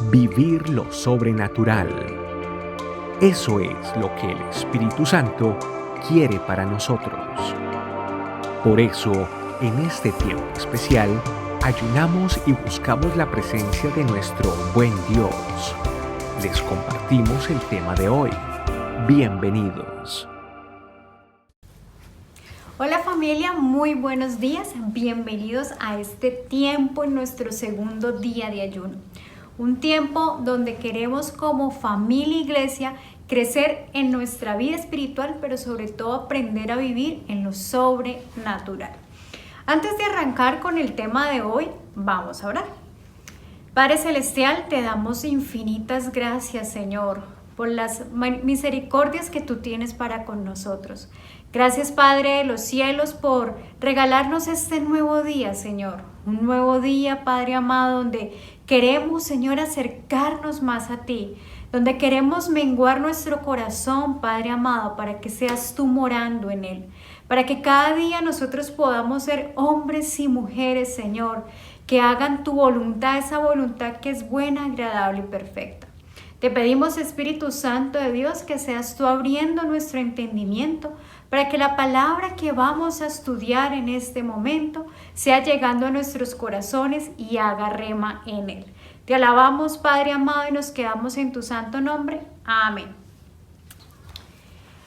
vivir lo sobrenatural. Eso es lo que el Espíritu Santo quiere para nosotros. Por eso, en este tiempo especial, ayunamos y buscamos la presencia de nuestro buen Dios. Les compartimos el tema de hoy. Bienvenidos. Hola familia, muy buenos días. Bienvenidos a este tiempo en nuestro segundo día de ayuno. Un tiempo donde queremos como familia e iglesia crecer en nuestra vida espiritual, pero sobre todo aprender a vivir en lo sobrenatural. Antes de arrancar con el tema de hoy, vamos a orar. Padre Celestial, te damos infinitas gracias, Señor, por las misericordias que tú tienes para con nosotros. Gracias, Padre de los cielos, por regalarnos este nuevo día, Señor. Un nuevo día, Padre amado, donde queremos, Señor, acercarnos más a ti, donde queremos menguar nuestro corazón, Padre amado, para que seas tú morando en él, para que cada día nosotros podamos ser hombres y mujeres, Señor, que hagan tu voluntad, esa voluntad que es buena, agradable y perfecta. Te pedimos, Espíritu Santo de Dios, que seas tú abriendo nuestro entendimiento para que la palabra que vamos a estudiar en este momento sea llegando a nuestros corazones y haga rema en él. Te alabamos, Padre amado, y nos quedamos en tu santo nombre. Amén.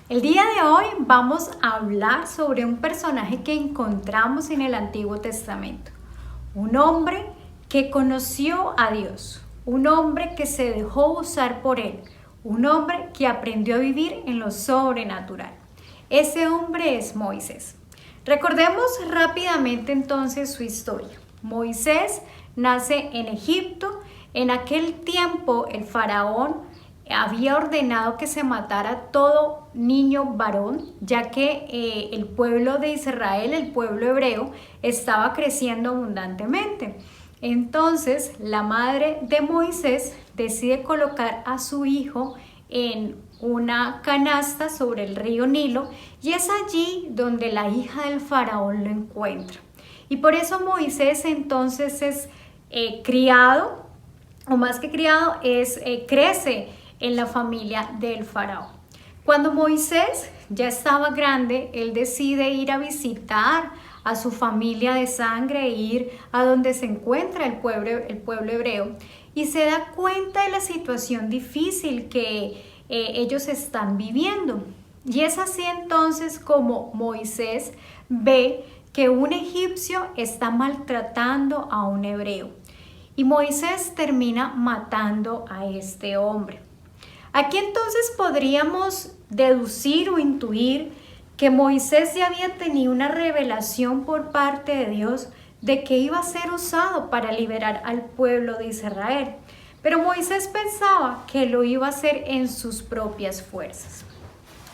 El día de hoy vamos a hablar sobre un personaje que encontramos en el Antiguo Testamento. Un hombre que conoció a Dios. Un hombre que se dejó usar por él, un hombre que aprendió a vivir en lo sobrenatural. Ese hombre es Moisés. Recordemos rápidamente entonces su historia. Moisés nace en Egipto. En aquel tiempo el faraón había ordenado que se matara todo niño varón, ya que el pueblo de Israel, el pueblo hebreo, estaba creciendo abundantemente. Entonces, la madre de Moisés decide colocar a su hijo en una canasta sobre el río Nilo y es allí donde la hija del faraón lo encuentra. Y por eso Moisés entonces es criado, o más que criado, crece en la familia del faraón. Cuando Moisés ya estaba grande, él decide ir a visitar a su familia de sangre, ir a donde se encuentra el pueblo hebreo y se da cuenta de la situación difícil que ellos están viviendo. Y es así entonces como Moisés ve que un egipcio está maltratando a un hebreo y Moisés termina matando a este hombre. Aquí entonces podríamos deducir o intuir que Moisés ya había tenido una revelación por parte de Dios de que iba a ser usado para liberar al pueblo de Israel. Pero Moisés pensaba que lo iba a hacer en sus propias fuerzas.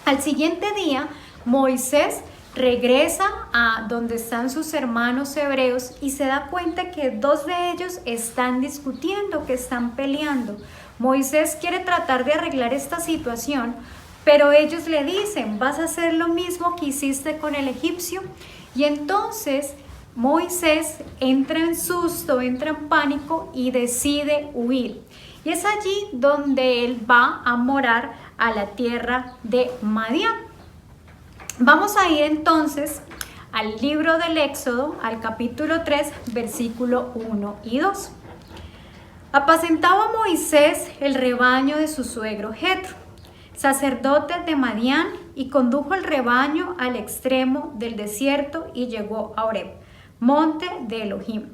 Al siguiente día, Moisés regresa a donde están sus hermanos hebreos y se da cuenta que dos de ellos están discutiendo, que están peleando. Moisés quiere tratar de arreglar esta situación, pero ellos le dicen, vas a hacer lo mismo que hiciste con el egipcio. Y entonces Moisés entra en susto, entra en pánico y decide huir. Y es allí donde él va a morar a la tierra de Madián. Vamos a ir entonces al libro del Éxodo, al capítulo 3, versículo 1 y 2. Apacentaba Moisés el rebaño de su suegro Jetro, sacerdote de Madián, y condujo el rebaño al extremo del desierto y llegó a Horeb, monte de Elohim.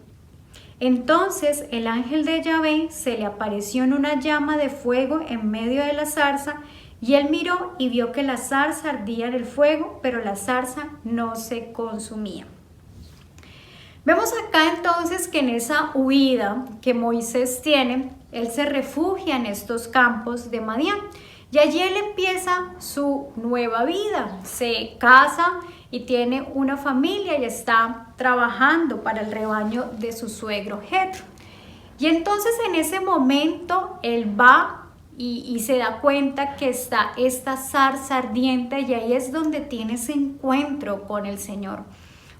Entonces el ángel de Yahvé se le apareció en una llama de fuego en medio de la zarza, y él miró y vio que la zarza ardía en el fuego, pero la zarza no se consumía. Vemos acá entonces que en esa huida que Moisés tiene, él se refugia en estos campos de Madián. Y allí él empieza su nueva vida, se casa y tiene una familia y está trabajando para el rebaño de su suegro Jetro. Y entonces en ese momento él va y se da cuenta que está esta zarza ardiente y ahí es donde tiene ese encuentro con el Señor.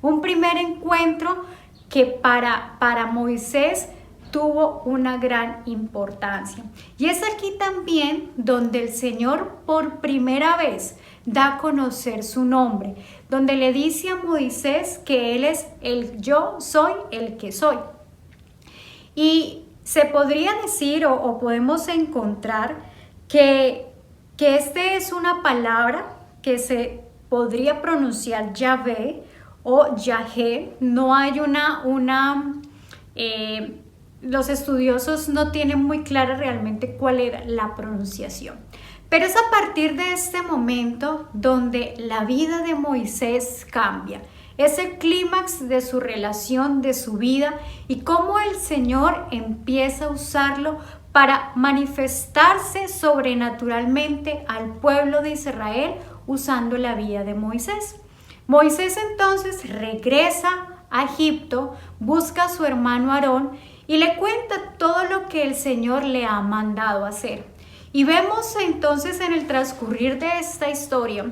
Un primer encuentro que para Moisés tuvo una gran importancia. Y es aquí también donde el Señor por primera vez da a conocer su nombre, donde le dice a Moisés que Él es el yo soy el que soy. Y se podría decir o podemos encontrar que este es una palabra que se podría pronunciar Yahvé o Yahé. No hay los estudiosos no tienen muy clara realmente cuál era la pronunciación. Pero es a partir de este momento donde la vida de Moisés cambia. Es el clímax de su relación, de su vida, y cómo el Señor empieza a usarlo para manifestarse sobrenaturalmente al pueblo de Israel usando la vida de Moisés. Moisés entonces regresa a Egipto, busca a su hermano Aarón y le cuenta todo lo que el Señor le ha mandado hacer. Y vemos entonces en el transcurrir de esta historia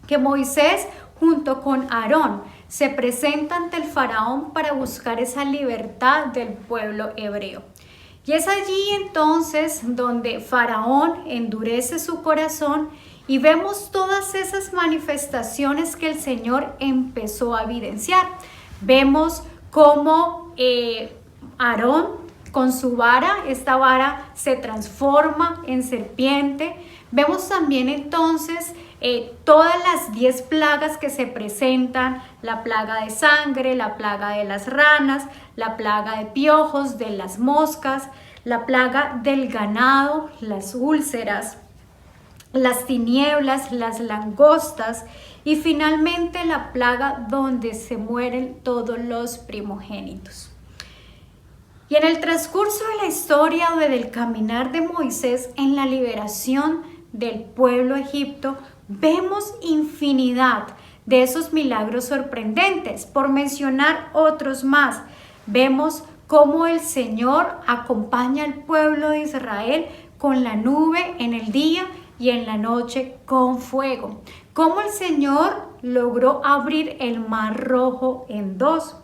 que Moisés junto con Aarón se presenta ante el faraón para buscar esa libertad del pueblo hebreo. Y es allí entonces donde Faraón endurece su corazón y vemos todas esas manifestaciones que el Señor empezó a evidenciar. Vemos cómo Aarón con su vara, esta vara se transforma en serpiente. Vemos también entonces todas las 10 plagas que se presentan, la plaga de sangre, la plaga de las ranas, la plaga de piojos, de las moscas, la plaga del ganado, las úlceras, las tinieblas, las langostas y finalmente la plaga donde se mueren todos los primogénitos. Y en el transcurso de la historia o del caminar de Moisés en la liberación del pueblo de Egipto, vemos infinidad de esos milagros sorprendentes. Por mencionar otros más, vemos cómo el Señor acompaña al pueblo de Israel con la nube en el día y en la noche con fuego. Cómo el Señor logró abrir el mar rojo en dos.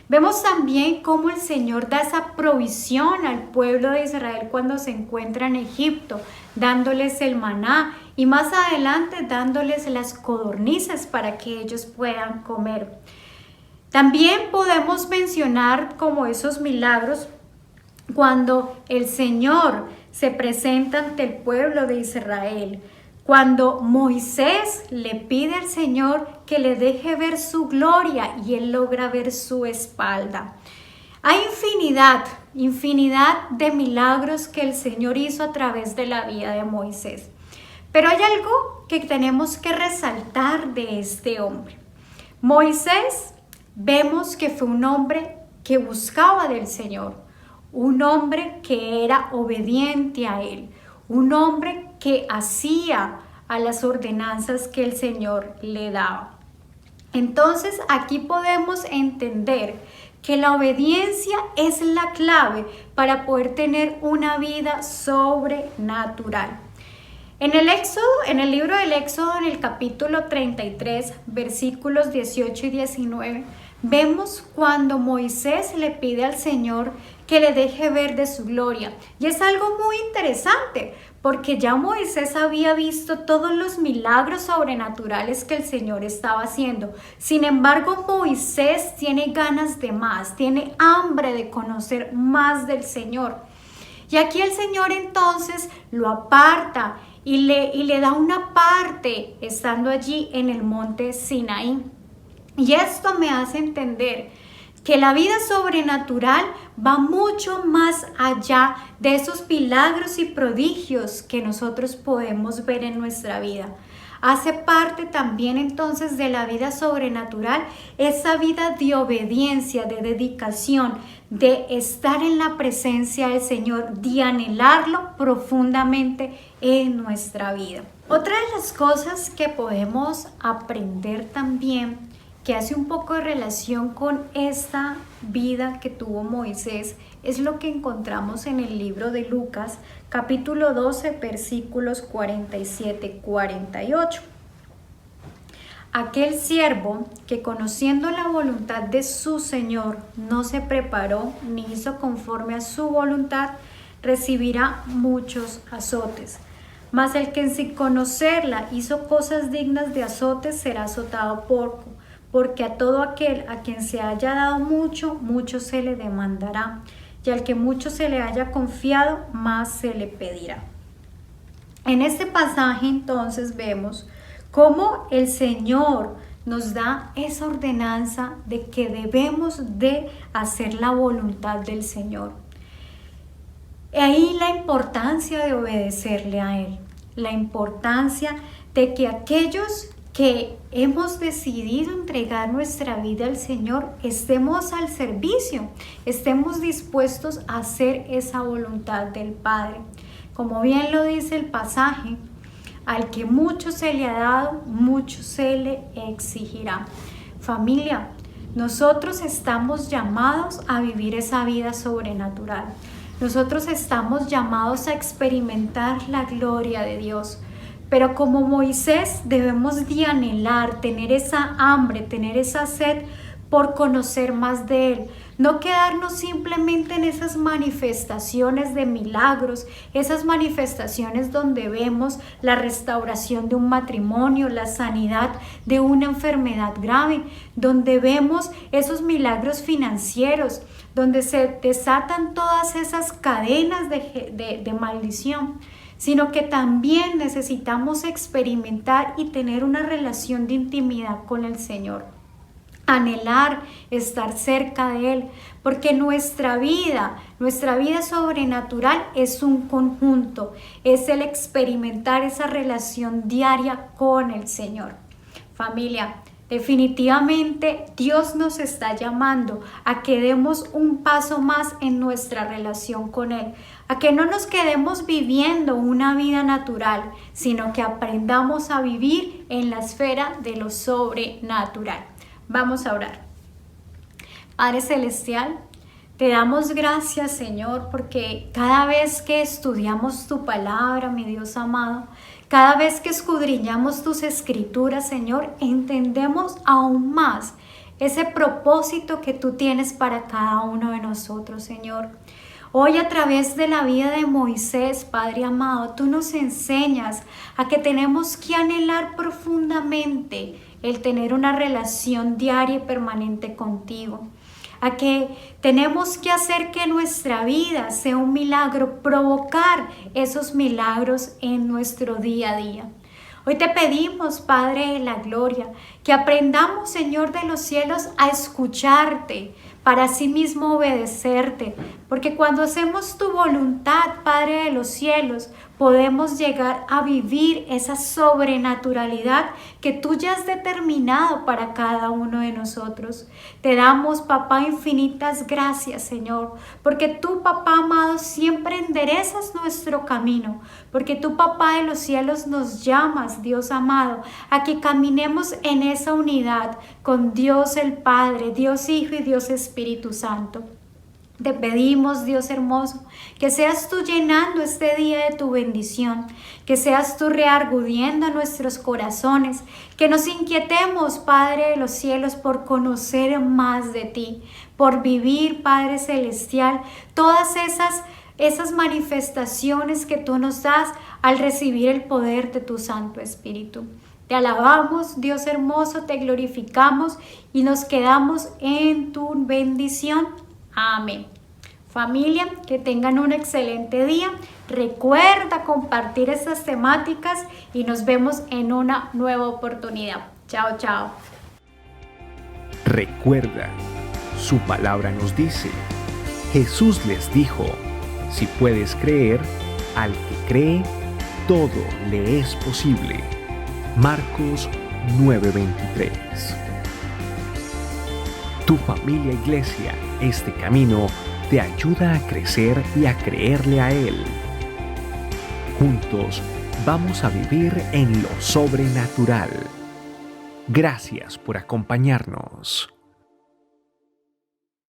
Vemos también cómo el Señor da esa provisión al pueblo de Israel cuando se encuentra en Egipto, dándoles el maná y más adelante dándoles las codornices para que ellos puedan comer. También podemos mencionar como esos milagros cuando el Señor se presenta ante el pueblo de Israel. Cuando Moisés le pide al Señor que le deje ver su gloria y él logra ver su espalda. Hay infinidad de milagros que el Señor hizo a través de la vida de Moisés. Pero hay algo que tenemos que resaltar de este hombre. Moisés, vemos que fue un hombre que buscaba del Señor, un hombre que era obediente a él, un hombre que hacía a las ordenanzas que el Señor le daba. Entonces aquí podemos entender que la obediencia es la clave para poder tener una vida sobrenatural. En el libro del Éxodo, en el capítulo 33, versículos 18 y 19, vemos cuando Moisés le pide al Señor que le deje ver de su gloria. Y es algo muy interesante, porque ya Moisés había visto todos los milagros sobrenaturales que el Señor estaba haciendo. Sin embargo, Moisés tiene ganas de más, tiene hambre de conocer más del Señor. Y aquí el Señor entonces lo aparta y le da una parte estando allí en el monte Sinaí. Y esto me hace entender que la vida sobrenatural va mucho más allá de esos milagros y prodigios que nosotros podemos ver en nuestra vida. Hace parte también entonces de la vida sobrenatural esa vida de obediencia, de dedicación, de estar en la presencia del Señor, de anhelarlo profundamente en nuestra vida. Otra de las cosas que podemos aprender también, que hace un poco de relación con esta vida que tuvo Moisés, es lo que encontramos en el libro de Lucas, capítulo 12, versículos 47-48. Aquel siervo que conociendo la voluntad de su Señor no se preparó ni hizo conforme a su voluntad, recibirá muchos azotes. Mas el que sin conocerla hizo cosas dignas de azotes será azotado poco, porque a todo aquel a quien se haya dado mucho, mucho se le demandará, y al que mucho se le haya confiado, más se le pedirá. En este pasaje entonces vemos cómo el Señor nos da esa ordenanza de que debemos de hacer la voluntad del Señor. Ahí la importancia de obedecerle a Él, la importancia de que aquellos que hemos decidido entregar nuestra vida al Señor estemos al servicio, estemos dispuestos a hacer esa voluntad del Padre. Como bien lo dice el pasaje, al que mucho se le ha dado, mucho se le exigirá. Familia, nosotros estamos llamados a vivir esa vida sobrenatural. Nosotros estamos llamados a experimentar la gloria de Dios. Pero como Moisés debemos de anhelar, tener esa hambre, tener esa sed por conocer más de Él. No quedarnos simplemente en esas manifestaciones de milagros, esas manifestaciones donde vemos la restauración de un matrimonio, la sanidad de una enfermedad grave, donde vemos esos milagros financieros, donde se desatan todas esas cadenas de maldición, sino que también necesitamos experimentar y tener una relación de intimidad con el Señor. Anhelar estar cerca de Él, porque nuestra vida sobrenatural es un conjunto, es el experimentar esa relación diaria con el Señor. Familia, definitivamente Dios nos está llamando a que demos un paso más en nuestra relación con Él, a que no nos quedemos viviendo una vida natural, sino que aprendamos a vivir en la esfera de lo sobrenatural. Vamos a orar. Padre Celestial, te damos gracias, Señor, porque cada vez que estudiamos tu palabra, mi Dios amado, cada vez que escudriñamos tus escrituras, Señor, entendemos aún más ese propósito que tú tienes para cada uno de nosotros, Señor. Hoy a través de la vida de Moisés, Padre amado, tú nos enseñas a que tenemos que anhelar profundamente el tener una relación diaria y permanente contigo, a que tenemos que hacer que nuestra vida sea un milagro, provocar esos milagros en nuestro día a día. Hoy te pedimos, Padre de la Gloria, que aprendamos, Señor de los cielos, a escucharte, para sí mismo obedecerte, porque cuando hacemos tu voluntad, Padre de los cielos, podemos llegar a vivir esa sobrenaturalidad que tú ya has determinado para cada uno de nosotros. Te damos, Papá, infinitas gracias, Señor, porque tú, Papá amado, siempre enderezas nuestro camino, porque tú, Papá de los cielos, nos llamas, Dios amado, a que caminemos en esa unidad con Dios el Padre, Dios Hijo y Dios Espíritu Santo. Te pedimos, Dios hermoso, que seas tú llenando este día de tu bendición, que seas tú reargudiendo nuestros corazones, que nos inquietemos, Padre de los cielos, por conocer más de ti, por vivir, Padre celestial, todas esas manifestaciones que tú nos das al recibir el poder de tu Santo Espíritu. Te alabamos, Dios hermoso, te glorificamos y nos quedamos en tu bendición. Amén. Familia, que tengan un excelente día. Recuerda compartir estas temáticas y nos vemos en una nueva oportunidad. Chao, chao. Recuerda, su palabra nos dice, Jesús les dijo, si puedes creer, al que cree, todo le es posible. Marcos 9:23. Tu familia Iglesia, este camino te ayuda a crecer y a creerle a Él. Juntos vamos a vivir en lo sobrenatural. Gracias por acompañarnos.